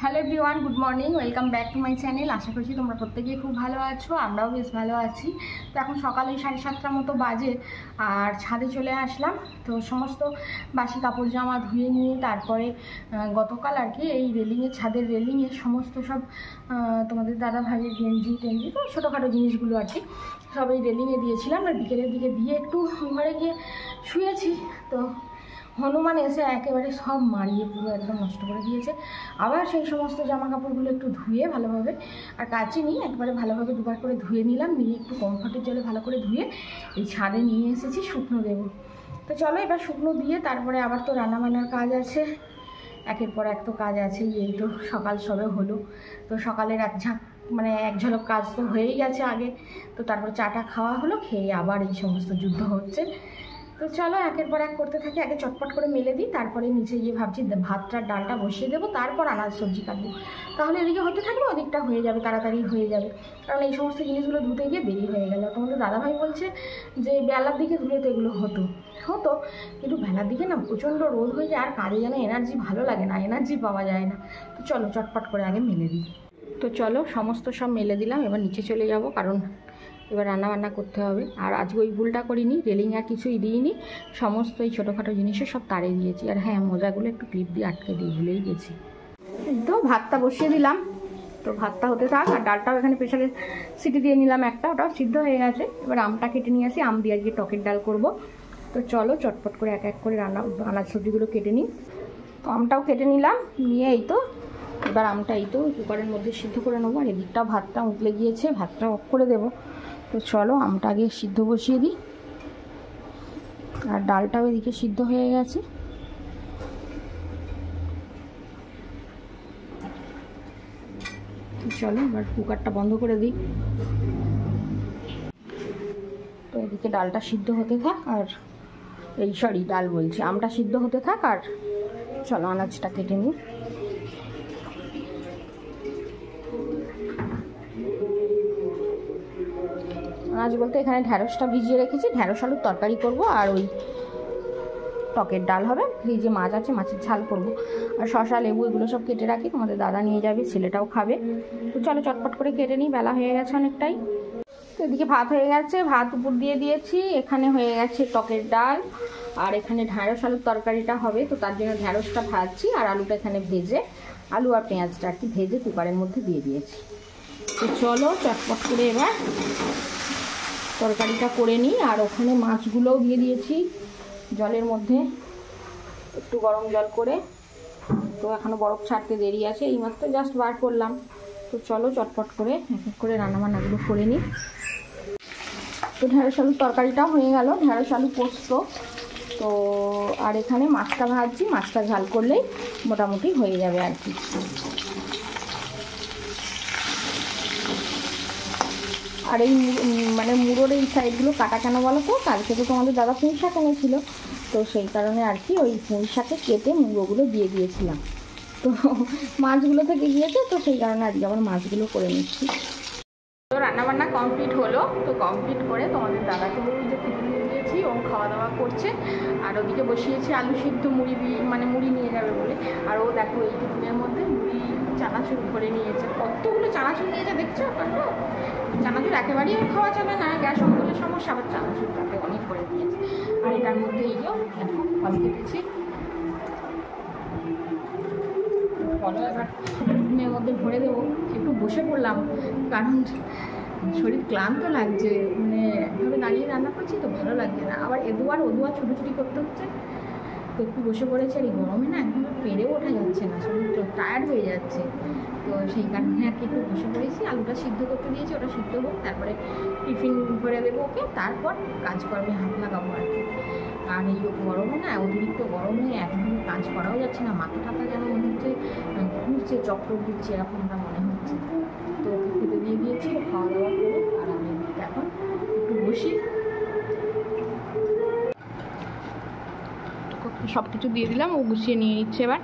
Hello everyone, good morning, welcome back to my channel. আশা করছি তোমরা প্রত্যেকেই খুব ভালো আছো, আমরাও বেশ ভালো আছি। তো এখন সকালে 7:30টার মতো বাজে আর ছাদে চলে আসলাম। তো সমস্ত বাসি কাপড় জামা ধুয়ে নিয়ে তারপরে গতকাল আর কি এই রেলিংয়ে, ছাদের রেলিংয়ে সমস্ত সব তোমাদের দাদা ভাইয়ের গেঞ্জি টেঞ্জি, তো ছোটোখাটো জিনিসগুলো আর কি সব এই রেলিংয়ে দিয়েছিলাম। আর বিকেলের দিকে দিয়ে একটু ঘরে গিয়ে শুয়েছি। তো হনুমান এসে একেবারে সব মারিয়ে পুরো একদম নষ্ট করে দিয়েছে। আবার সেই সমস্ত জামা কাপড়গুলো একটু ধুয়ে ভালোভাবে, আর কাচি নিয়ে একবারে ভালোভাবে দুবার করে ধুয়ে নিলাম, নিয়ে একটু কমফর্টের জলে ভালো করে ধুয়ে এই ছাদে নিয়ে এসেছি শুকনো দেবো। তো চলো এবার শুকনো দিয়ে তারপরে আবার তো রান্নাবান্নার কাজ আছে, একের পর এক তো কাজ আছেই। এই তো সকাল সবে হলো, তো সকালের এক ঝলক কাজ তো হয়েই গেছে আগে। তো তারপর চাটা খাওয়া হলো, খেয়ে আবার এই সমস্ত যুদ্ধ হচ্ছে। তো চলো একের পর এক করতে থাকি। আগে চটপট করে মেলে দিই, তারপরে নিচে গিয়ে ভাবছি ভাতটার ডালটা বসিয়ে দেবো, তারপর আনাজ সবজি কাটবো। তাহলে এদিকে হতে থাকবে, ওদিকটা হয়ে যাবে, তাড়াতাড়ি হয়ে যাবে। কারণ এই সমস্ত জিনিসগুলো ধুতে গিয়ে দেরি হয়ে গেল। তোমাদের দাদাভাই বলছে যে বেলার দিকে ধুলে তো এগুলো হতো, কিন্তু বেলার দিকে না প্রচণ্ড রোদ হয়ে যায়, আর কাজে যেন এনার্জি ভালো লাগে না, এনার্জি পাওয়া যায় না। তো চলো চটপট করে আগে মেলে দিই। তো চলো সমস্ত সব মেলে দিলাম, এবার নিচে চলে যাব, কারণ এবার রান্নাবান্না করতে হবে। আর আজকে ওই ভুলটা করিনি, রেলিং আর কিছুই দিইনি, সমস্ত এই ছোটোখাটো জিনিসও সব তারে দিয়েছি। আর হ্যাঁ, মোজাগুলো একটু ক্লিপ দিয়ে আটকে দিয়ে ভুলেই গেছি। তো ভাতটা বসিয়ে দিলাম, তো ভাতটা হতে থাক। আর ডালটাও এখানে প্রেশারে সিটি দিয়ে নিলাম একটা, ওটাও সিদ্ধ হয়ে গেছে। এবার আমটা কেটে নিয়ে আসি, আম দিয়ে আজকে টকের ডাল করব। তো চলো চটপট করে এক এক করে আনাজ সবজিগুলো কেটে নিই। তো আমটাও কেটে নিলাম, নিয়ে এই তো এবার আমটা এই তো কুকারের মধ্যে সিদ্ধ করে নেবো। আর এদিকটা ভাতটা উতলে গিয়েছে, ভাতটা অফ করে দেবো। তো চলো আমটা আগে সিদ্ধ বসিয়ে দিই, আর ডালটাও এদিকে সিদ্ধ হয়ে গেছে। তো চলো এবার কুকারটা বন্ধ করে দিই। তো এদিকে ডালটা সিদ্ধ হতে থাক, আর ডাল বলছি, আমটা সিদ্ধ হতে থাক। আর চলো আনাজটা কেটে নিই। আনাজ বলতে এখানে ঢ্যাঁড়সটা ভিজিয়ে রেখেছি, ঢ্যাঁড়স আলুর তরকারি করব, আর ওই টকের ডাল হবে। ফ্রিজে মাছ আছে, মাছের ঝাল করব। আর শসা লেবু এগুলো সব কেটে রাখি, তোমাদের দাদা নিয়ে যাবে, ছেলেটাও খাবে। তো চলো চটপট করে কেটে নিই, বেলা হয়ে গেছে অনেকটাই। তো এদিকে ভাত হয়ে গেছে, ভাত উপর দিয়ে দিয়েছি। এখানে হয়ে গেছে টকের ডাল, আর এখানে ঢ্যাঁড়স আলুর তরকারিটা হবে। তো তার জন্য ঢ্যাঁড়সটা ভাজছি, আর আলুটা এখানে ভেজে, আলু আর পেঁয়াজটা আর কি ভেজে কুকারের মধ্যে দিয়ে দিয়েছি। তো চলো চটপট করে এবার তরকারিটা করে নিই। আর ওখানে মাছগুলোও দিয়ে দিয়েছি জলের মধ্যে, একটু গরম জল করে। তো এখনও বরফ ছাড়তে দেরি আছে, এইমাত্র জাস্ট বার করলাম। তো চলো চটপট করে এক এক করে রান্নাবান্নাগুলো করে নিই। তো ঢ্যাঁড়স আলুর তরকারিটাও হয়ে গেল, ঢ্যাঁড়স আলু পোস্ত। তো আর এখানে মাছটা ভাজছি, মাছটা ঝাল করলেই মোটামুটি হয়ে যাবে আর কি। আর এই মুড়োর এই সাইডগুলো কাটা কেন বলো তো, কালকে তো তোমাদের দাদা পুঁই শাক এনেছিল, তো সেই কারণে আর কি ওই পুঁই শাকে কেটে মুড়োগুলো দিয়ে দিয়েছিলাম। তো মাছগুলো থেকে গিয়েছে, তো সেই কারণে আজকে আবার মাছগুলো করে নিচ্ছি। তো রান্নাবান্না কমপ্লিট হলো। তো কমপ্লিট করে তোমাদের দাদাকে ওই যে খেতে নিয়ে দিয়েছি, ও খাওয়া দাওয়া করছে। আর ওদিকে বসিয়েছি আলু সিদ্ধ, মুড়ি নিয়ে যাবে বলে। আর ও দেখো এই টিফিনের মধ্যে মুড়ি চানাচুর ভরে নিয়েছে, কতগুলো চানাচুর নিয়েছে দেখছো। চানাচুর একেবারেই খাওয়া যাবে না, গ্যাস অম্বলের সমস্যা, আবার চানাচুর তাতে অনেক করে দিয়েছে। আর এটার মধ্যে এই যে দেখো ফল কেটেছি, ফলও এবার টিফিনের মধ্যে ভরে দেবো। একটু বসে পড়লাম, কারণ শরীর ক্লান্ত লাগছে, একভাবে দাঁড়িয়ে রান্না করছি তো ভালো লাগছে না। আবার ওদুয়ার ছুটোছুটি করতে হচ্ছে, তো একটু বসে পড়েছে। আর এই গরমে না একদম পেরেও ওঠা যাচ্ছে না, শরীর টায়ার্ড হয়ে যাচ্ছে। তো সেই কারণে আর কি একটু বসে পড়েছি। আলুটা সিদ্ধ করতে দিয়েছি, ওটা সিদ্ধ হোক, তারপরে টিফিন ভরে দেবো ওকে, তারপর কাজকর্মে হাত লাগাবো আর কি। আর এই গরমে না, অতিরিক্ত গরমে একদম কাজ করাও যাচ্ছে না, মাথা টাথা যেন মনে হচ্ছে ঘুরছে, চক্র দিচ্ছে, এরকমটা মনে হচ্ছে। তো ওকে খেতে দিয়ে দিয়েছি, খাওয়া দাওয়া করবো। আর আমি এখন একটু বসি, সব কিছু দিয়ে দিলাম, ও গুছিয়ে নিয়ে নিচ্ছে এবার।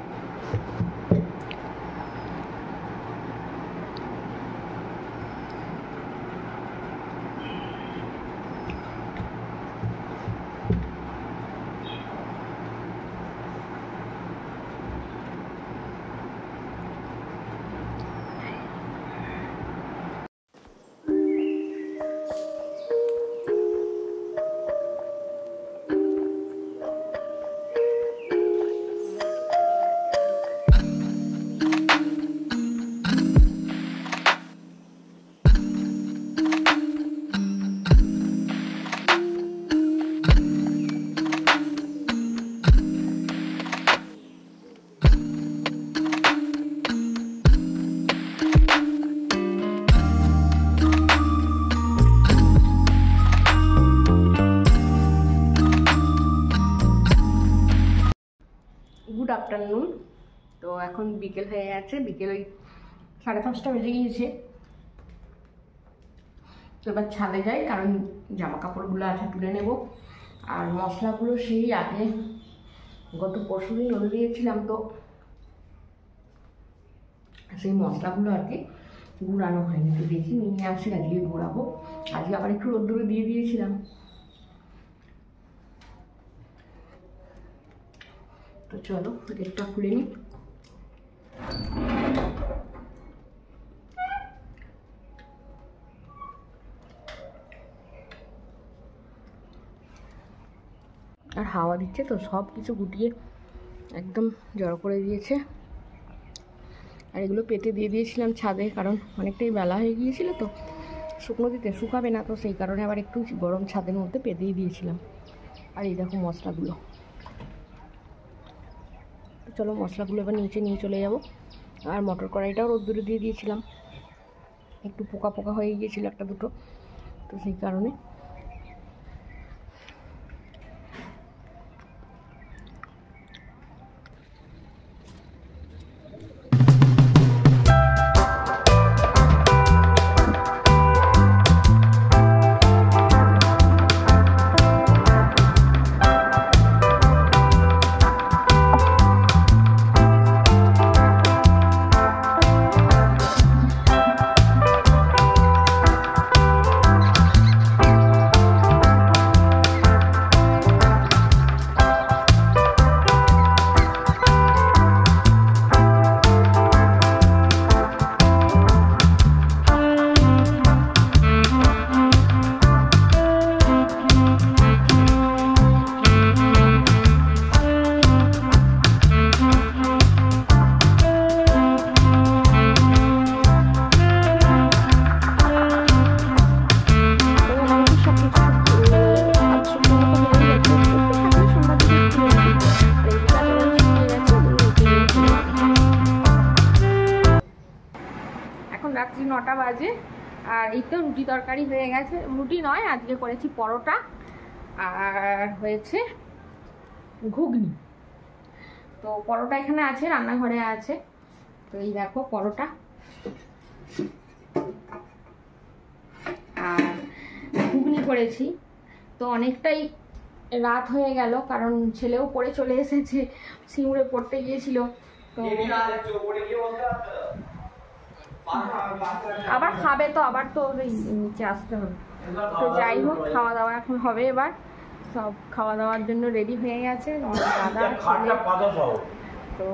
আফটারনুন। তো এখন বিকেল হয়ে গেছে, বিকেল ওই 5:30 বেজে গিয়েছে। তো এবার ছাদে যাই, কারণ জামা কাপড়গুলো আছে তুলে নেব। আর মশলাগুলো সেই আগে গত পরশুদিন রোদে দিয়েছিলাম, তো সেই মশলাগুলো আর কি গুঁড়ানো হয়নি। তো দেখি নিয়ে আসি, আজকে গুঁড়াবো। আজকে আবার একটু রোদ্দুরে দিয়ে দিয়েছিলাম। তো চলো গেটটা খুলে নিই। আর হাওয়া দিচ্ছে তো সব কিছু গুটিয়ে একদম জড়ো করে দিয়েছে। আর এগুলো পেতে দিয়ে দিয়েছিলাম ছাদে, কারণ অনেকটাই বেলা হয়ে গিয়েছিল, তো শুকনো দিতে শুকাবে না, তো সেই কারণে আবার একটু গরম ছাদের মধ্যে পেতেই দিয়েছিলাম। আর এই দেখো মশলাগুলো। চলো মশলাগুলো এবার নিচে নিয়ে চলে যাব। আর মটর কড়াইটাও রোদ্দুরে দিয়ে দিয়েছিলাম, একটু পোকা পোকা হয়ে গিয়েছিল একটা দুটো, তো সেই কারণে। রাত্রি 9টা বাজে। আর এই তো রুটি তরকারি হয়ে গেছে, রুটি নয় আজকে করেছি পরোটা, আর হয়েছে ঘুগনি। তো পরোটা এখানে আছে, রান্নাঘরে আছে। তো এই দেখো পরোটা, আর ঘুগনি করেছি। তো অনেকটাই রাত হয়ে গেল, কারণ ছেলেও পড়ে চলে এসেছে, সিঙ্গুরে পড়তে গিয়েছিল। তো আবার খাবে, তো আবার তো নিচে আসতে হবে। তো যাই হোক, খাওয়া দাওয়া এখন হবে। এবার সব খাওয়া দাওয়ার জন্য রেডি হয়ে গেছে, দাদা ছেলে। তো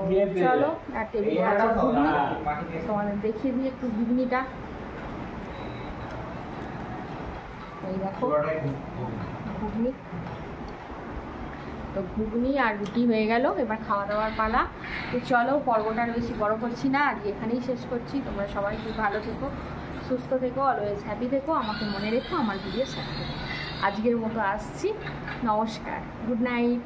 চলো, আর টেবিলে আছে ঘুগনি, তোমাদের দেখিয়ে দিই একটু ঘুগনিটা। এই দেখো ঘুগনি। তো ঘুগনি আর রুটি হয়ে গেল, এবার খাওয়া দাওয়ার পালা। তো চলো, পর্বটা বেশি বড় করছি না, আজকে এখানেই শেষ করছি। তোমরা সবাই খুব ভালো থেকো, সুস্থ থেকো, অলওয়েজ হ্যাপি থেকো, আমাকে মনে রেখো, আমার ভিডিও শেয়ার করো। আজকের মতো আসছি, নমস্কার, গুড নাইট।